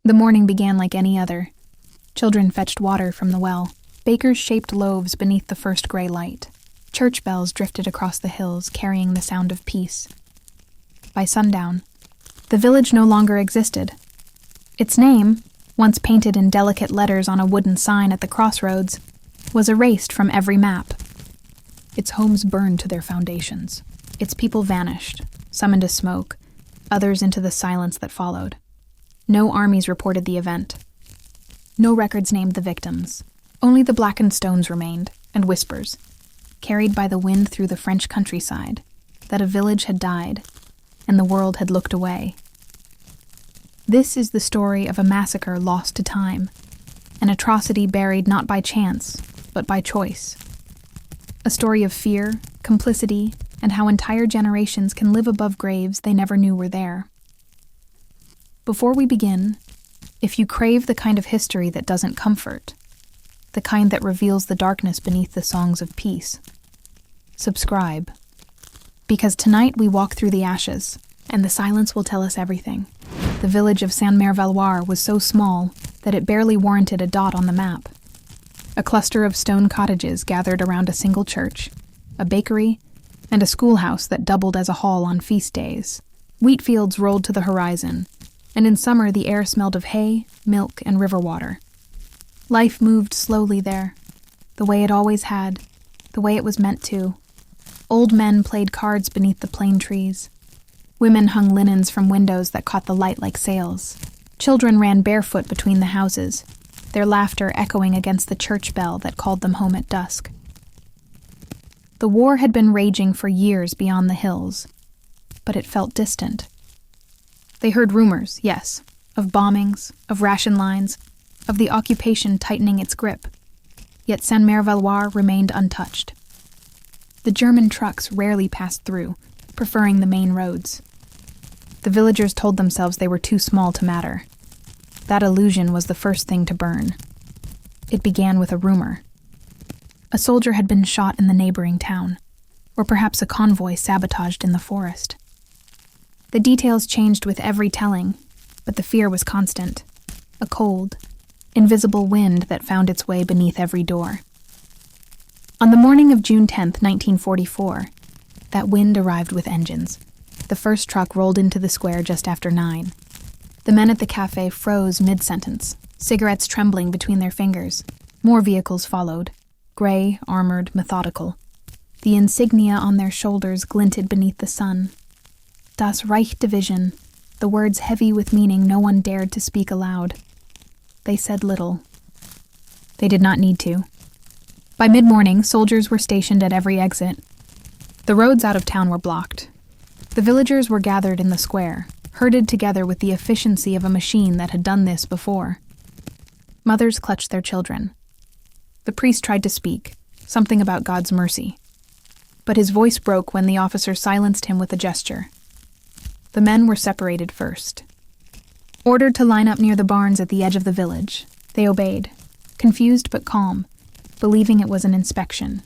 The morning began like any other. Children fetched water from the well. Bakers shaped loaves beneath the first gray light. Church bells drifted across the hills, carrying the sound of peace. By sundown, the village no longer existed. Its name, once painted in delicate letters on a wooden sign at the crossroads, was erased from every map. Its homes burned to their foundations. Its people vanished, some into smoke, others into the silence that followed. No armies reported the event. No records named the victims. Only the blackened stones remained, and whispers, carried by the wind through the French countryside, that a village had died, and the world had looked away. This is the story of a massacre lost to time, an atrocity buried not by chance, but by choice. A story of fear, complicity, and how entire generations can live above graves they never knew were there. Before we begin, if you crave the kind of history that doesn't comfort, the kind that reveals the darkness beneath the songs of peace, subscribe. Because tonight we walk through the ashes, and the silence will tell us everything. The village of Saint-Mer-Valois was so small that it barely warranted a dot on the map. A cluster of stone cottages gathered around a single church, a bakery, and a schoolhouse that doubled as a hall on feast days. Wheat fields rolled to the horizon, and in summer the air smelled of hay, milk, and river water. Life moved slowly there, the way it always had, the way it was meant to. Old men played cards beneath the plane trees. Women hung linens from windows that caught the light like sails. Children ran barefoot between the houses, their laughter echoing against the church bell that called them home at dusk. The war had been raging for years beyond the hills, but it felt distant. They heard rumors, yes, of bombings, of ration lines, of the occupation tightening its grip. Yet Saint-Mer-Valois remained untouched. The German trucks rarely passed through, preferring the main roads. The villagers told themselves they were too small to matter. That illusion was the first thing to burn. It began with a rumor. A soldier had been shot in the neighboring town, or perhaps a convoy sabotaged in the forest. The details changed with every telling, but the fear was constant. A cold, invisible wind that found its way beneath every door. On the morning of June 10th, 1944, that wind arrived with engines. The first truck rolled into the square just after 9. The men at the cafe froze mid-sentence, cigarettes trembling between their fingers. More vehicles followed, gray, armored, methodical. The insignia on their shoulders glinted beneath the sun. Das Reich Division, the words heavy with meaning no one dared to speak aloud. They said little. They did not need to. By mid-morning, soldiers were stationed at every exit. The roads out of town were blocked. The villagers were gathered in the square, herded together with the efficiency of a machine that had done this before. Mothers clutched their children. The priest tried to speak, something about God's mercy. But his voice broke when the officer silenced him with a gesture. The men were separated first. Ordered to line up near the barns at the edge of the village, they obeyed, confused but calm, believing it was an inspection,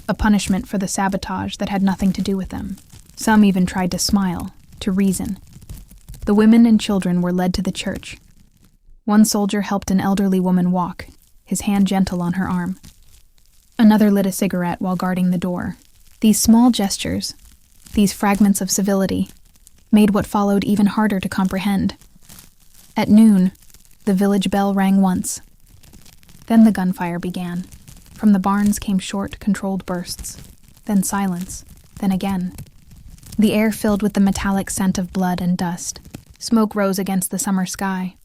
a punishment for the sabotage that had nothing to do with them. Some even tried to smile, to reason. The women and children were led to the church. One soldier helped an elderly woman walk, his hand gentle on her arm. Another lit a cigarette while guarding the door. These small gestures, these fragments of civility, made what followed even harder to comprehend. At noon, the village bell rang once. Then the gunfire began. From the barns came short, controlled bursts. Then silence. Then again. The air filled with the metallic scent of blood and dust. Smoke rose against the summer sky.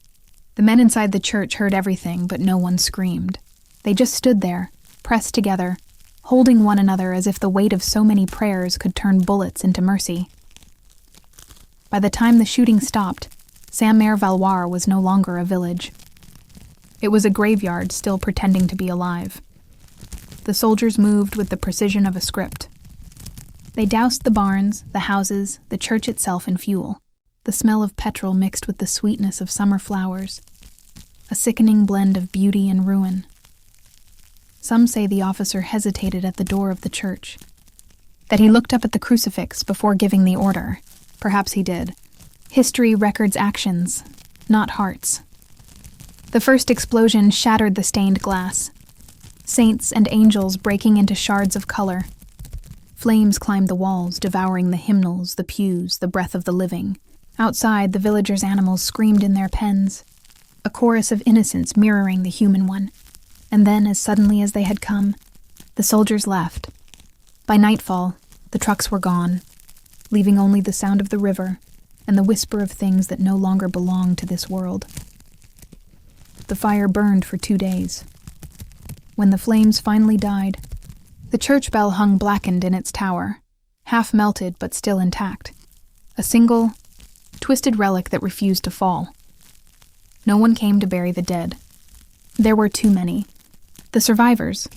The men inside the church heard everything, but no one screamed. They just stood there, pressed together, holding one another as if the weight of so many prayers could turn bullets into mercy. By the time the shooting stopped, Saint-Mer-Valois was no longer a village. It was a graveyard still pretending to be alive. The soldiers moved with the precision of a script. They doused the barns, the houses, the church itself in fuel. The smell of petrol mixed with the sweetness of summer flowers. A sickening blend of beauty and ruin. Some say the officer hesitated at the door of the church. That he looked up at the crucifix before giving the order. Perhaps he did. History records actions, not hearts. The first explosion shattered the stained glass. Saints and angels breaking into shards of color. Flames climbed the walls, devouring the hymnals, the pews, the breath of the living. Outside, the villagers' animals screamed in their pens, a chorus of innocence mirroring the human one. And then, as suddenly as they had come, the soldiers left. By nightfall, the trucks were gone, leaving only the sound of the river and the whisper of things that no longer belonged to this world. The fire burned for 2 days. When the flames finally died, the church bell hung blackened in its tower, half melted but still intact, a single, twisted relic that refused to fall. No one came to bury the dead. There were too many. The survivors,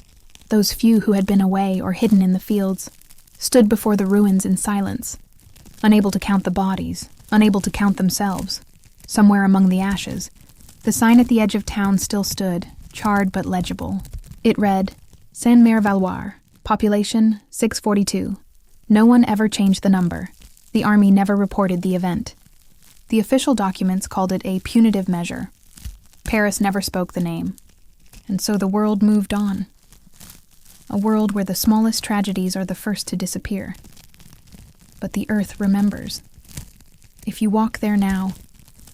those few who had been away or hidden in the fields, stood before the ruins in silence, unable to count the bodies, unable to count themselves. Somewhere among the ashes, the sign at the edge of town still stood, charred but legible. It read, Saint-Mer-Valoir, population 642. No one ever changed the number. The army never reported the event. The official documents called it a punitive measure. Paris never spoke the name. And so the world moved on. A world where the smallest tragedies are the first to disappear. But the earth remembers. If you walk there now,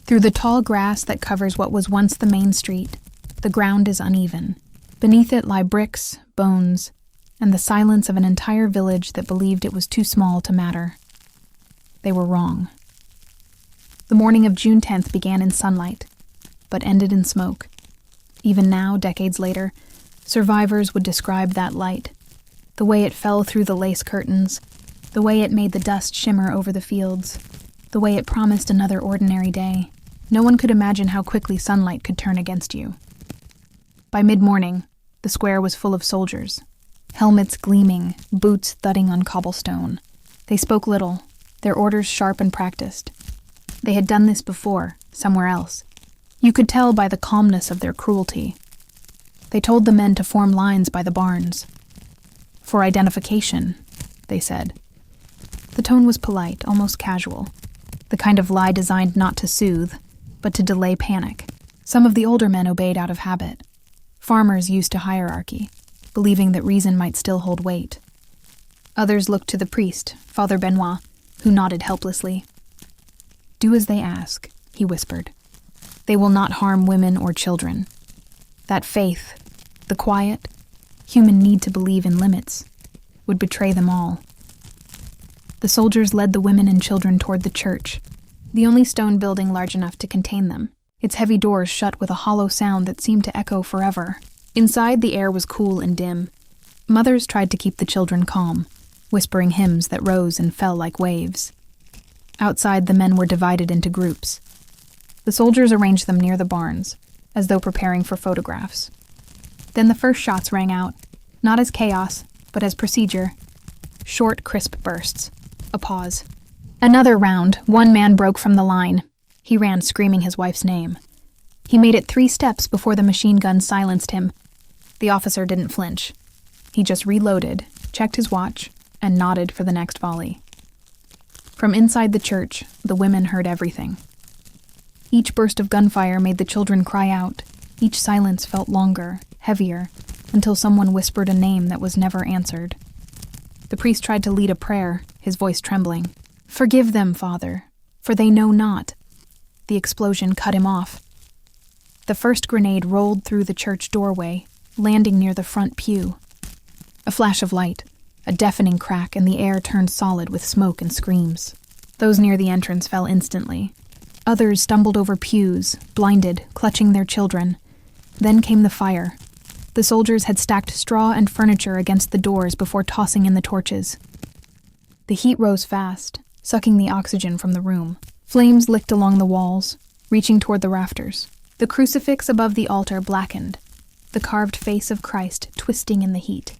through the tall grass that covers what was once the main street, the ground is uneven. Beneath it lie bricks, bones, and the silence of an entire village that believed it was too small to matter. They were wrong. The morning of June 10th began in sunlight, but ended in smoke. Even now, decades later, survivors would describe that light, the way it fell through the lace curtains, the way it made the dust shimmer over the fields, the way it promised another ordinary day. No one could imagine how quickly sunlight could turn against you. By mid-morning, the square was full of soldiers, helmets gleaming, boots thudding on cobblestone. They spoke little, their orders sharp and practiced. They had done this before, somewhere else. You could tell by the calmness of their cruelty. They told the men to form lines by the barns. For identification, they said. The tone was polite, almost casual, the kind of lie designed not to soothe, but to delay panic. Some of the older men obeyed out of habit. Farmers used to hierarchy, believing that reason might still hold weight. Others looked to the priest, Father Benoit, who nodded helplessly. Do as they ask, he whispered. They will not harm women or children. That faith, the quiet, human need to believe in limits, would betray them all. The soldiers led the women and children toward the church, the only stone building large enough to contain them, its heavy doors shut with a hollow sound that seemed to echo forever. Inside, the air was cool and dim. Mothers tried to keep the children calm, whispering hymns that rose and fell like waves. Outside, the men were divided into groups. The soldiers arranged them near the barns, as though preparing for photographs. Then the first shots rang out, not as chaos, but as procedure. Short, crisp bursts. A pause. Another round. One man broke from the line. He ran, screaming his wife's name. He made it 3 steps before the machine gun silenced him. The officer didn't flinch. He just reloaded, checked his watch, and nodded for the next volley. From inside the church, the women heard everything. Each burst of gunfire made the children cry out. Each silence felt longer, heavier, until someone whispered a name that was never answered. The priest tried to lead a prayer, his voice trembling. Forgive them, Father, for they know not. The explosion cut him off. The first grenade rolled through the church doorway, landing near the front pew. A flash of light, a deafening crack, and the air turned solid with smoke and screams. Those near the entrance fell instantly. Others stumbled over pews, blinded, clutching their children. Then came the fire. The soldiers had stacked straw and furniture against the doors before tossing in the torches. The heat rose fast, sucking the oxygen from the room. Flames licked along the walls, reaching toward the rafters. The crucifix above the altar blackened, the carved face of Christ twisting in the heat.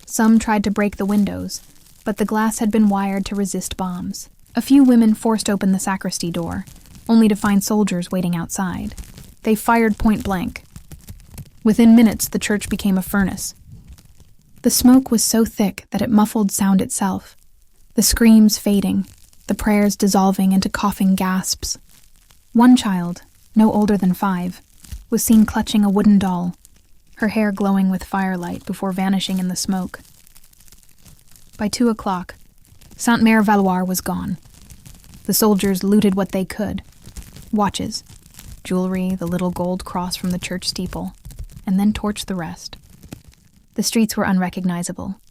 Some tried to break the windows, but the glass had been wired to resist bombs. A few women forced open the sacristy door, only to find soldiers waiting outside. They fired point blank. Within minutes, the church became a furnace. The smoke was so thick that it muffled sound itself, the screams fading, the prayers dissolving into coughing gasps. One child, no older than 5, was seen clutching a wooden doll, her hair glowing with firelight before vanishing in the smoke. By 2 o'clock, Saint-Mere-Valoir was gone. The soldiers looted what they could: watches, jewelry, the little gold cross from the church steeple, and then torched the rest. The streets were unrecognizable.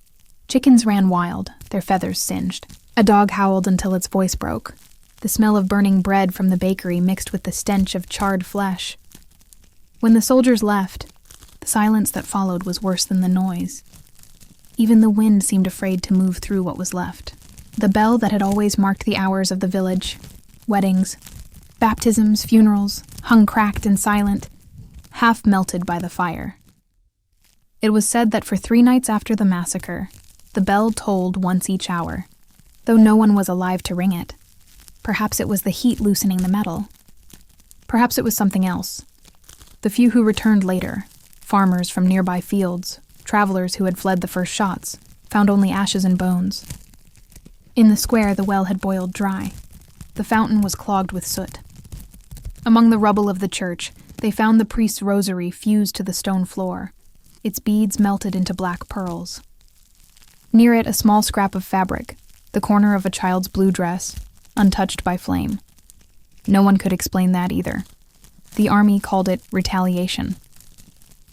Chickens ran wild, their feathers singed. A dog howled until its voice broke. The smell of burning bread from the bakery mixed with the stench of charred flesh. When the soldiers left, the silence that followed was worse than the noise. Even the wind seemed afraid to move through what was left. The bell that had always marked the hours of the village, weddings, baptisms, funerals, hung cracked and silent, half melted by the fire. It was said that for 3 nights after the massacre, the bell tolled once each hour, though no one was alive to ring it. Perhaps it was the heat loosening the metal. Perhaps it was something else. The few who returned later, farmers from nearby fields, travelers who had fled the first shots, found only ashes and bones. In the square, the well had boiled dry. The fountain was clogged with soot. Among the rubble of the church, they found the priest's rosary fused to the stone floor, its beads melted into black pearls. Near it, a small scrap of fabric, the corner of a child's blue dress, untouched by flame. No one could explain that either. The army called it retaliation.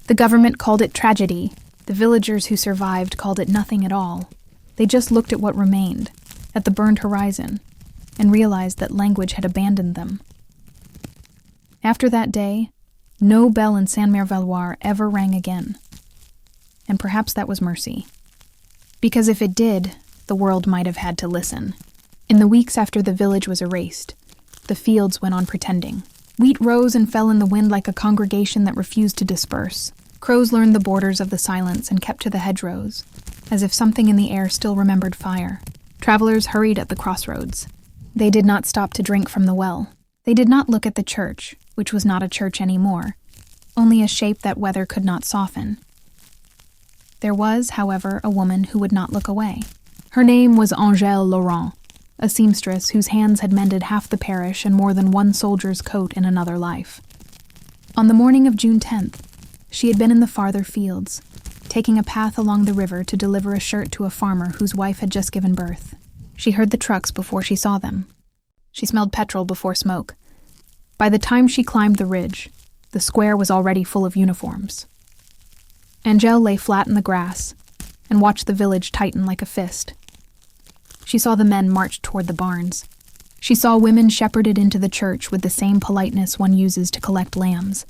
The government called it tragedy. The villagers who survived called it nothing at all. They just looked at what remained, at the burned horizon, and realized that language had abandoned them. After that day, no bell in Saint-Mere-Valoir ever rang again. And perhaps that was mercy. Because if it did, the world might have had to listen. In the weeks after the village was erased, the fields went on pretending. Wheat rose and fell in the wind like a congregation that refused to disperse. Crows learned the borders of the silence and kept to the hedgerows, as if something in the air still remembered fire. Travelers hurried at the crossroads. They did not stop to drink from the well. They did not look at the church, which was not a church anymore, only a shape that weather could not soften. There was, however, a woman who would not look away. Her name was Angèle Laurent, a seamstress whose hands had mended half the parish and more than one soldier's coat in another life. On the morning of June 10th, she had been in the farther fields, taking a path along the river to deliver a shirt to a farmer whose wife had just given birth. She heard the trucks before she saw them. She smelled petrol before smoke. By the time she climbed the ridge, the square was already full of uniforms. Angèle lay flat in the grass and watched the village tighten like a fist. She saw the men march toward the barns. She saw women shepherded into the church with the same politeness one uses to collect lambs.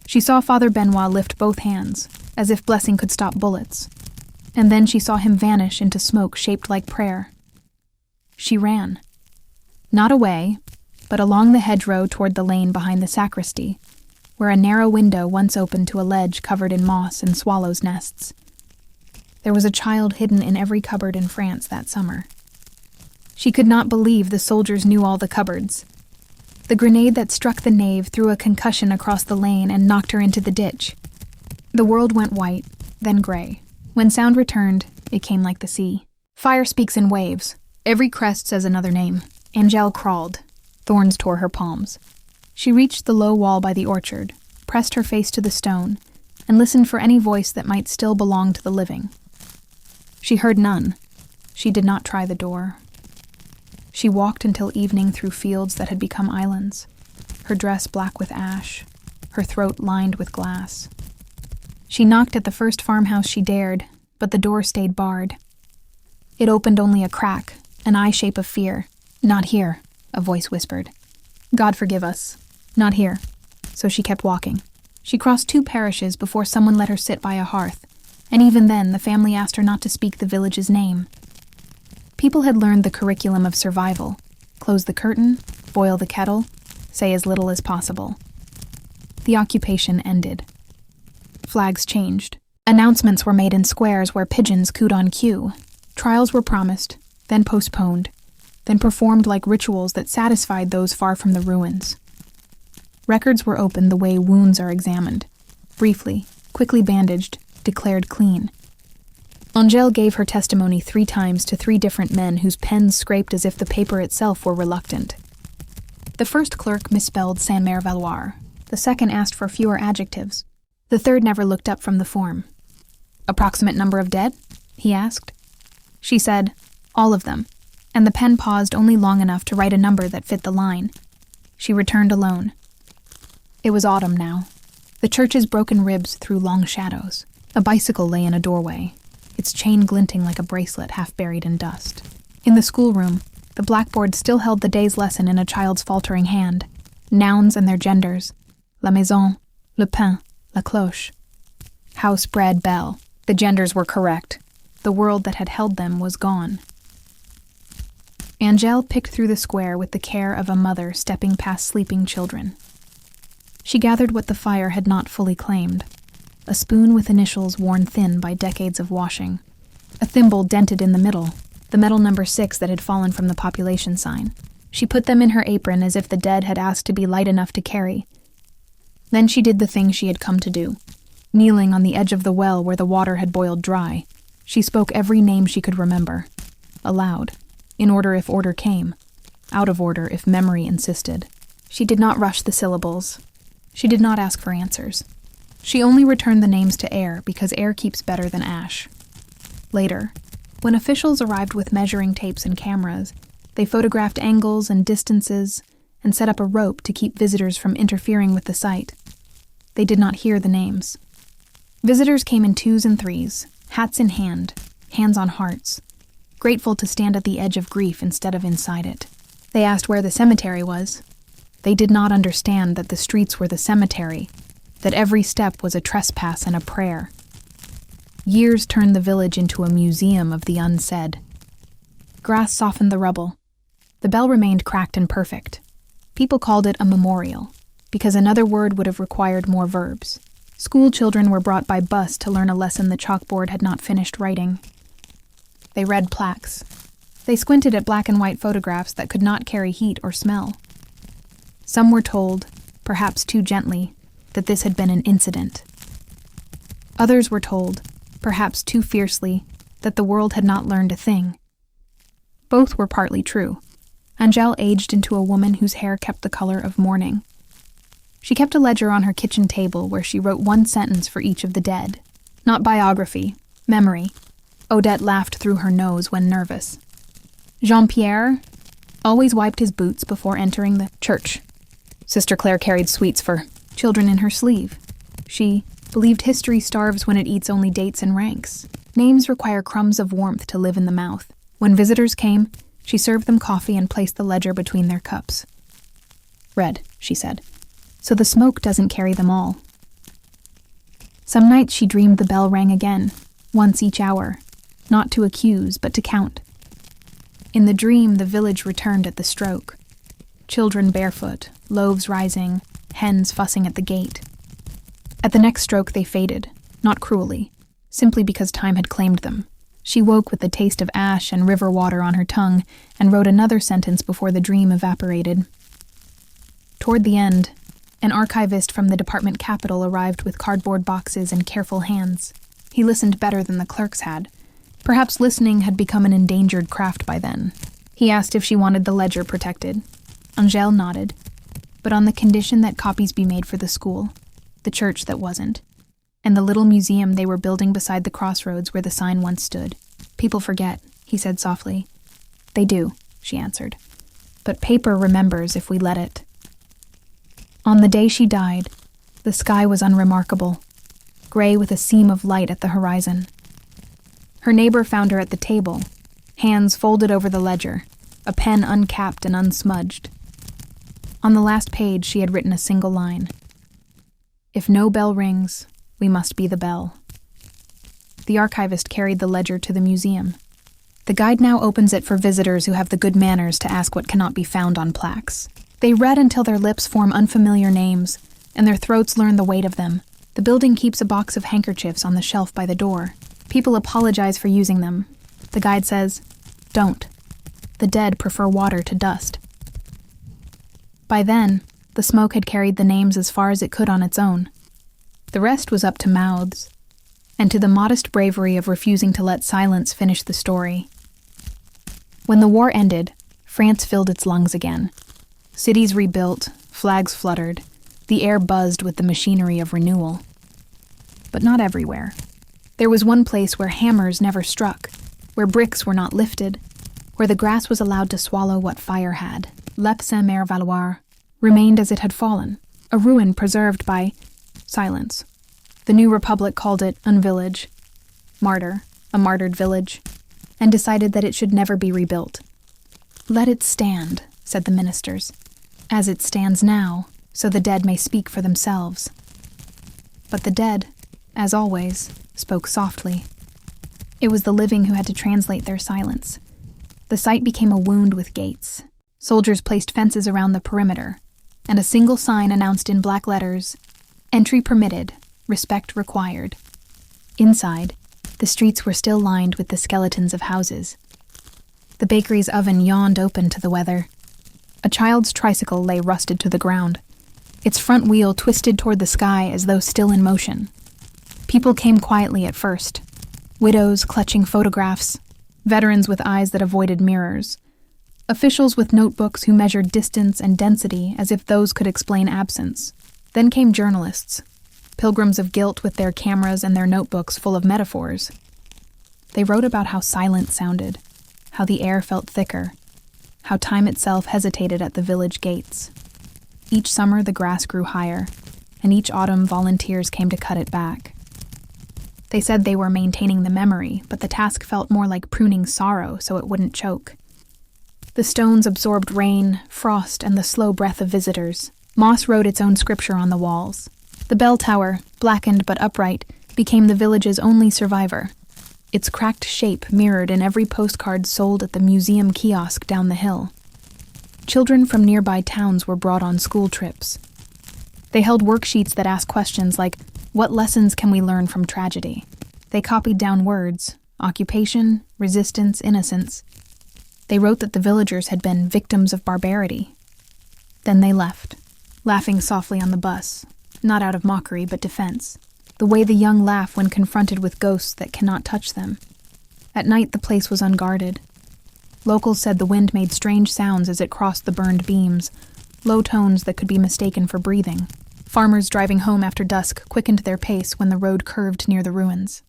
She saw Father Benoit lift both hands, as if blessing could stop bullets, and then she saw him vanish into smoke shaped like prayer. She ran. Not away, but along the hedgerow toward the lane behind the sacristy, where a narrow window once opened to a ledge covered in moss and swallows' nests. There was a child hidden in every cupboard in France that summer. She could not believe the soldiers knew all the cupboards. The grenade that struck the nave threw a concussion across the lane and knocked her into the ditch. The world went white, then gray. When sound returned, it came like the sea. Fire speaks in waves. Every crest says another name. Angèle crawled. Thorns tore her palms. She reached the low wall by the orchard, pressed her face to the stone, and listened for any voice that might still belong to the living. She heard none. She did not try the door. She walked until evening through fields that had become islands, her dress black with ash, her throat lined with glass. She knocked at the first farmhouse she dared, but the door stayed barred. It opened only a crack, an eye shape of fear. "Not here," a voice whispered. "God forgive us. Not here." So she kept walking. She crossed 2 parishes before someone let her sit by a hearth, and even then the family asked her not to speak the village's name. People had learned the curriculum of survival: close the curtain, boil the kettle, say as little as possible. The occupation ended. Flags changed. Announcements were made in squares where pigeons cooed on cue. Trials were promised, then postponed, then performed like rituals that satisfied those far from the ruins. Records were opened the way wounds are examined, briefly, quickly bandaged, declared clean. Angèle gave her testimony 3 times to 3 different men whose pens scraped as if the paper itself were reluctant. The first clerk misspelled Saint-Mere-Valoir. The second asked for fewer adjectives. The third never looked up from the form. "Approximate number of dead?" he asked. She said, "All of them," and the pen paused only long enough to write a number that fit the line. She returned alone. It was autumn now. The church's broken ribs threw long shadows. A bicycle lay in a doorway, its chain glinting like a bracelet half buried in dust. In the schoolroom, the blackboard still held the day's lesson in a child's faltering hand. Nouns and their genders. La maison, le pain, la cloche. House, bread, bell. The genders were correct. The world that had held them was gone. Angèle picked through the square with the care of a mother stepping past sleeping children. She gathered what the fire had not fully claimed. A spoon with initials worn thin by decades of washing. A thimble dented in the middle, the metal number 6 that had fallen from the population sign. She put them in her apron as if the dead had asked to be light enough to carry. Then she did the thing she had come to do. Kneeling on the edge of the well where the water had boiled dry, she spoke every name she could remember. Aloud, in order if order came, out of order if memory insisted. She did not rush the syllables. She did not ask for answers. She only returned the names to air because air keeps better than ash. Later, when officials arrived with measuring tapes and cameras, they photographed angles and distances and set up a rope to keep visitors from interfering with the sight. They did not hear the names. Visitors came in 2s and 3s, hats in hand, hands on hearts, grateful to stand at the edge of grief instead of inside it. They asked where the cemetery was. They did not understand that the streets were the cemetery, that every step was a trespass and a prayer. Years turned the village into a museum of the unsaid. Grass softened the rubble. The bell remained cracked and perfect. People called it a memorial, because another word would have required more verbs. School children were brought by bus to learn a lesson the chalkboard had not finished writing. They read plaques. They squinted at black and white photographs that could not carry heat or smell. Some were told, perhaps too gently, that this had been an incident. Others were told, perhaps too fiercely, that the world had not learned a thing. Both were partly true. Angèle aged into a woman whose hair kept the color of mourning. She kept a ledger on her kitchen table where she wrote one sentence for each of the dead. Not biography, memory. Odette laughed through her nose when nervous. Jean-Pierre always wiped his boots before entering the church. Sister Claire carried sweets for children in her sleeve. She believed history starves when it eats only dates and ranks. Names require crumbs of warmth to live in the mouth. When visitors came, she served them coffee and placed the ledger between their cups. "Red," she said, "so the smoke doesn't carry them all." Some nights she dreamed the bell rang again, once each hour, not to accuse, but to count. In the dream, the village returned at the stroke. Children barefoot, loaves rising, hens fussing at the gate. At the next stroke they faded, not cruelly, simply because time had claimed them. She woke with the taste of ash and river water on her tongue and wrote another sentence before the dream evaporated. Toward the end, an archivist from the department capital arrived with cardboard boxes and careful hands. He listened better than the clerks had. Perhaps listening had become an endangered craft by then. He asked if she wanted the ledger protected. Angèle nodded, but on the condition that copies be made for the school, the church that wasn't, and the little museum they were building beside the crossroads where the sign once stood. "People forget," he said softly. "They do," she answered. "But paper remembers if we let it." On the day she died, the sky was unremarkable, gray with a seam of light at the horizon. Her neighbor found her at the table, hands folded over the ledger, a pen uncapped and unsmudged. On the last page she had written a single line. "If no bell rings, we must be the bell." The archivist carried the ledger to the museum. The guide now opens it for visitors who have the good manners to ask what cannot be found on plaques. They read until their lips form unfamiliar names, and their throats learn the weight of them. The building keeps a box of handkerchiefs on the shelf by the door. People apologize for using them. The guide says, "Don't. The dead prefer water to dust." By then, the smoke had carried the names as far as it could on its own. The rest was up to mouths, and to the modest bravery of refusing to let silence finish the story. When the war ended, France filled its lungs again. Cities rebuilt, flags fluttered, The air buzzed with the machinery of renewal. But not everywhere. There was one place where hammers never struck, where bricks were not lifted, where the grass was allowed to swallow what fire had. Lep Saint-Mer-Valois remained as it had fallen, a ruin preserved by silence. The New Republic called it un village, martyr, a martyred village, and decided that it should never be rebuilt. Let it stand, said the ministers, as it stands now, so the dead may speak for themselves. But the dead, as always, spoke softly. It was the living who had to translate their silence. The site became a wound with gates. Soldiers placed fences around the perimeter, and a single sign announced in black letters, "Entry permitted, respect required." Inside, the streets were still lined with the skeletons of houses. The bakery's oven yawned open to the weather. A child's tricycle lay rusted to the ground. Its front wheel twisted toward the sky as though still in motion. People came quietly at first. Widows clutching photographs, veterans with eyes that avoided mirrors, officials with notebooks who measured distance and density as if those could explain absence. Then came journalists, pilgrims of guilt with their cameras and their notebooks full of metaphors. They wrote about how silence sounded, how the air felt thicker, how time itself hesitated at the village gates. Each summer the grass grew higher, and each autumn volunteers came to cut it back. They said they were maintaining the memory, but the task felt more like pruning sorrow so it wouldn't choke. The stones absorbed rain, frost, and the slow breath of visitors. Moss wrote its own scripture on the walls. The bell tower, blackened but upright, became the village's only survivor. Its cracked shape mirrored in every postcard sold at the museum kiosk down the hill. Children from nearby towns were brought on school trips. They held worksheets that asked questions like, "What lessons can we learn from tragedy?" They copied down words, occupation, resistance, innocence. They wrote that the villagers had been victims of barbarity. Then they left, laughing softly on the bus, not out of mockery but defense, the way the young laugh when confronted with ghosts that cannot touch them. At night the place was unguarded. Locals said the wind made strange sounds as it crossed the burned beams, low tones that could be mistaken for breathing. Farmers driving home after dusk quickened their pace when the road curved near the ruins.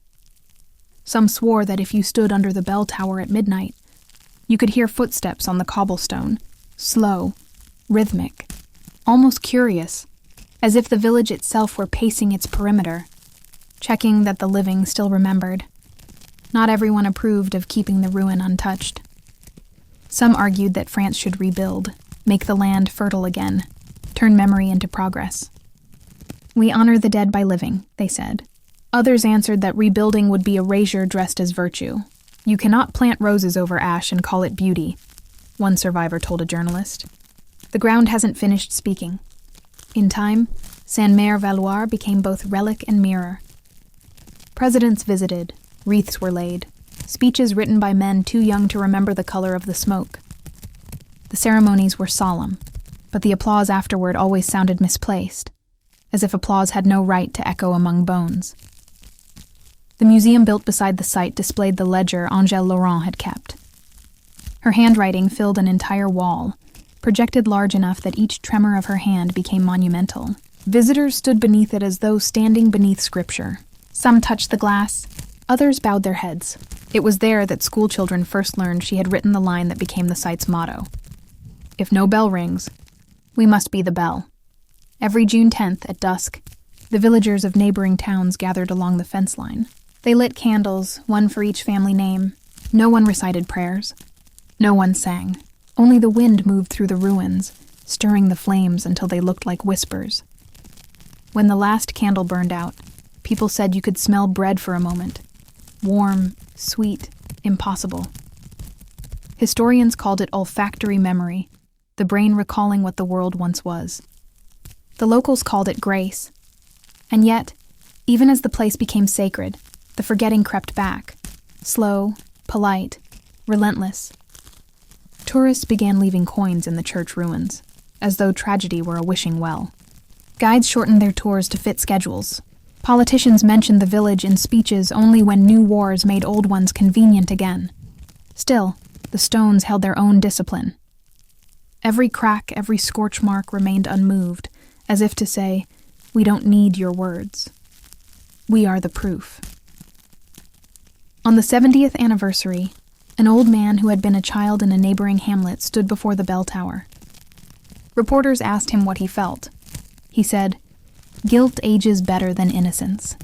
Some swore that if you stood under the bell tower at midnight, you could hear footsteps on the cobblestone, slow, rhythmic, almost curious, as if the village itself were pacing its perimeter, checking that the living still remembered. Not everyone approved of keeping the ruin untouched. Some argued that France should rebuild, make the land fertile again, turn memory into progress. "We honor the dead by living," they said. Others answered that rebuilding would be erasure dressed as virtue. "You cannot plant roses over ash and call it beauty," one survivor told a journalist. The ground hasn't finished speaking. In time, Saint-Mer-Valois became both relic and mirror. Presidents visited, wreaths were laid, speeches written by men too young to remember the color of the smoke. The ceremonies were solemn, but the applause afterward always sounded misplaced, as if applause had no right to echo among bones. The museum built beside the site displayed the ledger Angèle Laurent had kept. Her handwriting filled an entire wall, projected large enough that each tremor of her hand became monumental. Visitors stood beneath it as though standing beneath scripture. Some touched the glass, others bowed their heads. It was there that schoolchildren first learned she had written the line that became the site's motto. "If no bell rings, we must be the bell." Every June 10th at dusk, the villagers of neighboring towns gathered along the fence line. They lit candles, one for each family name. No one recited prayers. No one sang. Only the wind moved through the ruins, stirring the flames until they looked like whispers. When the last candle burned out, people said you could smell bread for a moment. Warm, sweet, impossible. Historians called it olfactory memory, the brain recalling what the world once was. The locals called it grace. And yet, even as the place became sacred, the forgetting crept back, slow, polite, relentless. Tourists began leaving coins in the church ruins, as though tragedy were a wishing well. Guides shortened their tours to fit schedules. Politicians mentioned the village in speeches only when new wars made old ones convenient again. Still, the stones held their own discipline. Every crack, every scorch mark remained unmoved, as if to say, "We don't need your words. We are the proof." On the 70th anniversary, an old man who had been a child in a neighboring hamlet stood before the bell tower. Reporters asked him what he felt. He said, "Guilt ages better than innocence."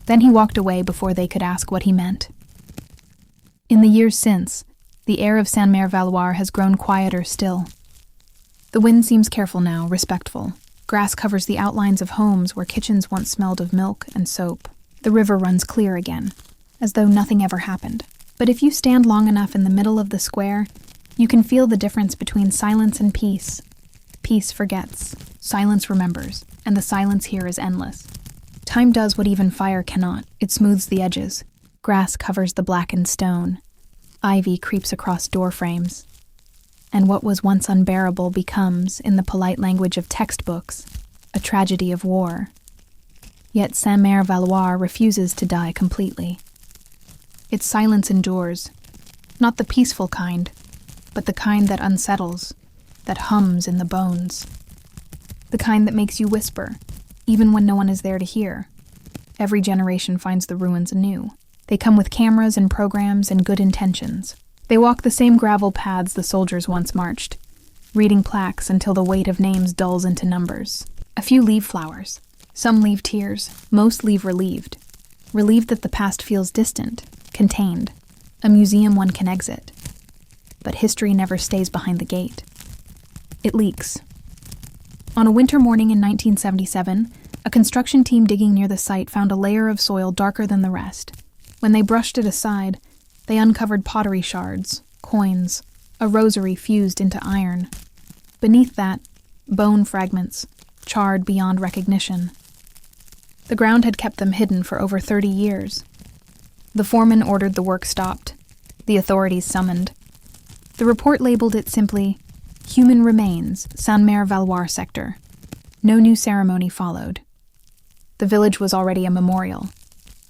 Then he walked away before they could ask what he meant. In the years since, the air of Saint-Mer-Valoir has grown quieter still. The wind seems careful now, respectful. Grass covers the outlines of homes where kitchens once smelled of milk and soap. The river runs clear again, as though nothing ever happened. But if you stand long enough in the middle of the square, you can feel the difference between silence and peace. Peace forgets, silence remembers, and the silence here is endless. Time does what even fire cannot. It smooths the edges. Grass covers the blackened stone. Ivy creeps across door frames. And what was once unbearable becomes, in the polite language of textbooks, a tragedy of war. Yet Saint-Mer-Valoir refuses to die completely. Its silence endures, not the peaceful kind, but the kind that unsettles, that hums in the bones. The kind that makes you whisper, even when no one is there to hear. Every generation finds the ruins anew. They come with cameras and programs and good intentions. They walk the same gravel paths the soldiers once marched, reading plaques until the weight of names dulls into numbers. A few leave flowers. Some leave tears. Most leave relieved. Relieved that the past feels distant, contained, a museum one can exit. But history never stays behind the gate. It leaks. On a winter morning in 1977, a construction team digging near the site found a layer of soil darker than the rest. When they brushed it aside, they uncovered pottery shards, coins, a rosary fused into iron. Beneath that, bone fragments, charred beyond recognition. The ground had kept them hidden for over 30 years. The foreman ordered the work stopped. The authorities summoned. The report labeled it simply, "Human Remains, Saint-Mer-Valoir Sector." No new ceremony followed. The village was already a memorial.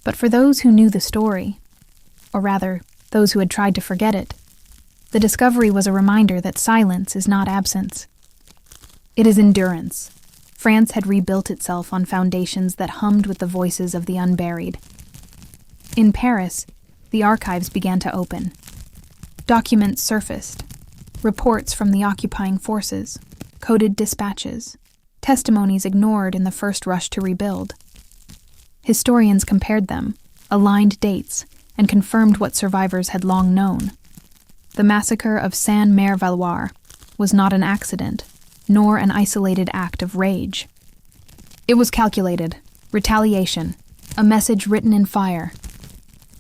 But for those who knew the story, or rather, those who had tried to forget it, the discovery was a reminder that silence is not absence. It is endurance. France had rebuilt itself on foundations that hummed with the voices of the unburied. In Paris, the archives began to open. Documents surfaced. Reports from the occupying forces, coded dispatches, testimonies ignored in the first rush to rebuild. Historians compared them, aligned dates, and confirmed what survivors had long known. The massacre of Saint-Mer-Valoir was not an accident, nor an isolated act of rage. It was calculated, retaliation, a message written in fire.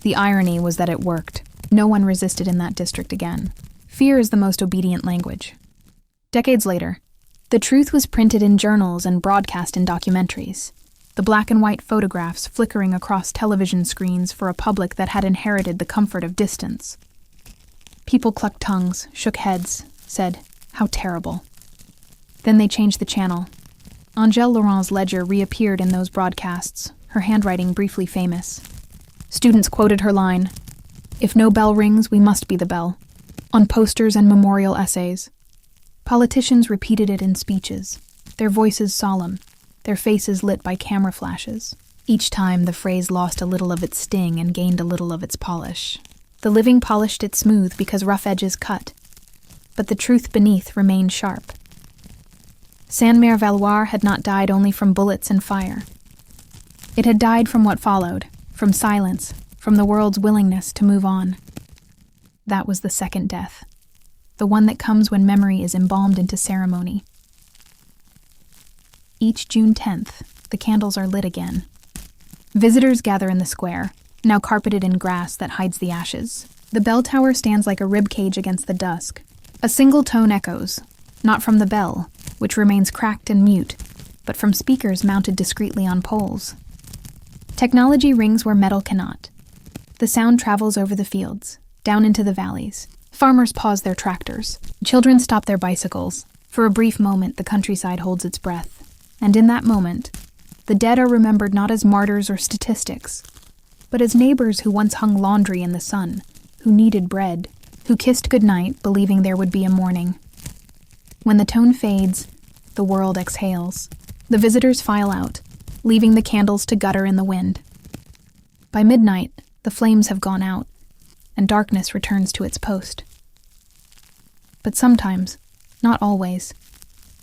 The irony was that it worked. No one resisted in that district again. Fear is the most obedient language. Decades later, the truth was printed in journals and broadcast in documentaries. The black and white photographs flickering across television screens for a public that had inherited the comfort of distance. People clucked tongues, shook heads, said, "How terrible." Then they changed the channel. Angèle Laurent's ledger reappeared in those broadcasts, her handwriting briefly famous. Students quoted her line, "If no bell rings, we must be the bell," on posters and memorial essays. Politicians repeated it in speeches, their voices solemn, their faces lit by camera flashes. Each time the phrase lost a little of its sting and gained a little of its polish. The living polished it smooth because rough edges cut, but the truth beneath remained sharp. Saint-Mer-Valoir had not died only from bullets and fire. It had died from what followed, from silence, from the world's willingness to move on. That was the second death, the one that comes when memory is embalmed into ceremony. Each June 10th, the candles are lit again. Visitors gather in the square, now carpeted in grass that hides the ashes. The bell tower stands like a rib cage against the dusk. A single tone echoes, not from the bell, which remains cracked and mute, but from speakers mounted discreetly on poles. Technology rings where metal cannot. The sound travels over the fields, down into the valleys. Farmers pause their tractors. Children stop their bicycles. For a brief moment, the countryside holds its breath. And in that moment, the dead are remembered not as martyrs or statistics, but as neighbors who once hung laundry in the sun, who kneaded bread, who kissed goodnight, believing there would be a morning. When the tone fades, The world exhales. The visitors file out, leaving the candles to gutter in the wind. By midnight, the flames have gone out, and darkness returns to its post. But sometimes, not always,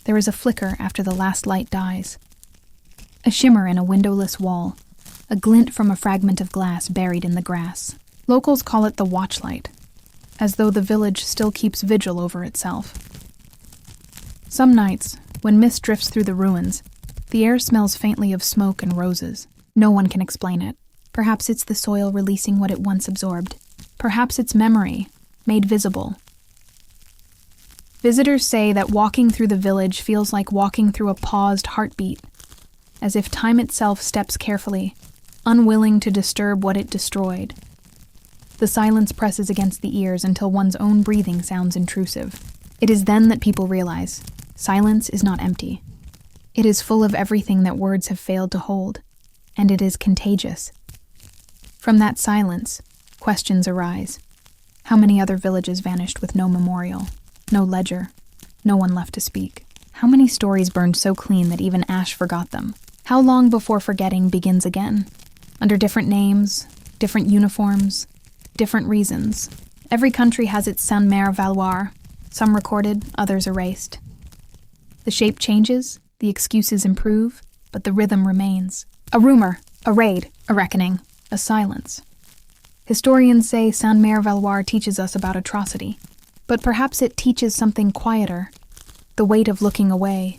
there is a flicker after the last light dies. A shimmer in a windowless wall, a glint from a fragment of glass buried in the grass. Locals call it the watchlight, as though the village still keeps vigil over itself. Some nights, when mist drifts through the ruins, the air smells faintly of smoke and roses. No one can explain it. Perhaps it's the soil releasing what it once absorbed. Perhaps it's memory, made visible. Visitors say that walking through the village feels like walking through a paused heartbeat, as if time itself steps carefully, unwilling to disturb what it destroyed. The silence presses against the ears until one's own breathing sounds intrusive. It is then that people realize silence is not empty. It is full of everything that words have failed to hold, and it is contagious. From that silence, questions arise. How many other villages vanished with no memorial, no ledger, no one left to speak? How many stories burned so clean that even ash forgot them? How long before forgetting begins again? Under different names, different uniforms, different reasons. Every country has its Sainte-Mère Valoir, some recorded, others erased. The shape changes, the excuses improve, but the rhythm remains. A rumor, a raid, a reckoning, a silence. Historians say Sainte-Mère Valoir teaches us about atrocity, but perhaps it teaches something quieter. The weight of looking away,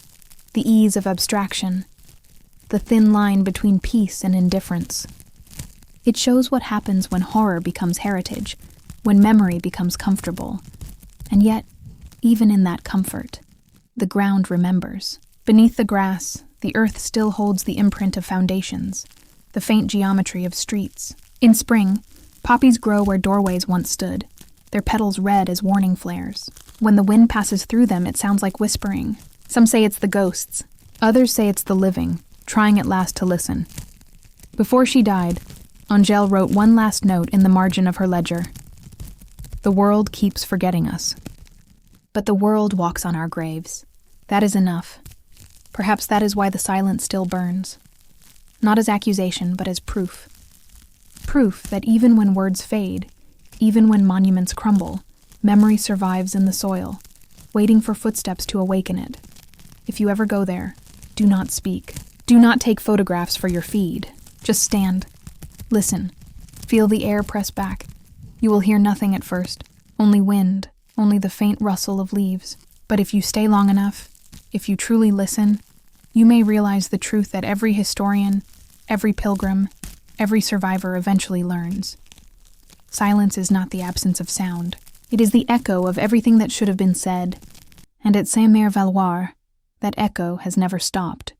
the ease of abstraction, the thin line between peace and indifference. It shows what happens when horror becomes heritage, when memory becomes comfortable. And yet, even in that comfort, the ground remembers. Beneath the grass, the earth still holds the imprint of foundations, the faint geometry of streets. In spring, poppies grow where doorways once stood, their petals red as warning flares. When the wind passes through them, it sounds like whispering. Some say it's the ghosts, others say it's the living, trying at last to listen. Before she died, Angèle wrote one last note in the margin of her ledger. The world keeps forgetting us. But the world walks on our graves. That is enough. Perhaps that is why the silence still burns. Not as accusation, but as proof. Proof that even when words fade, even when monuments crumble, memory survives in the soil, waiting for footsteps to awaken it. If you ever go there, do not speak. Do not take photographs for your feed. Just stand. Listen. Feel the air press back. You will hear nothing at first. Only wind, only the faint rustle of leaves. But if you stay long enough, if you truly listen, you may realize the truth that every historian, every pilgrim, every survivor eventually learns. Silence is not the absence of sound. It is the echo of everything that should have been said. And at Sainte-Mère Valoir, that echo has never stopped.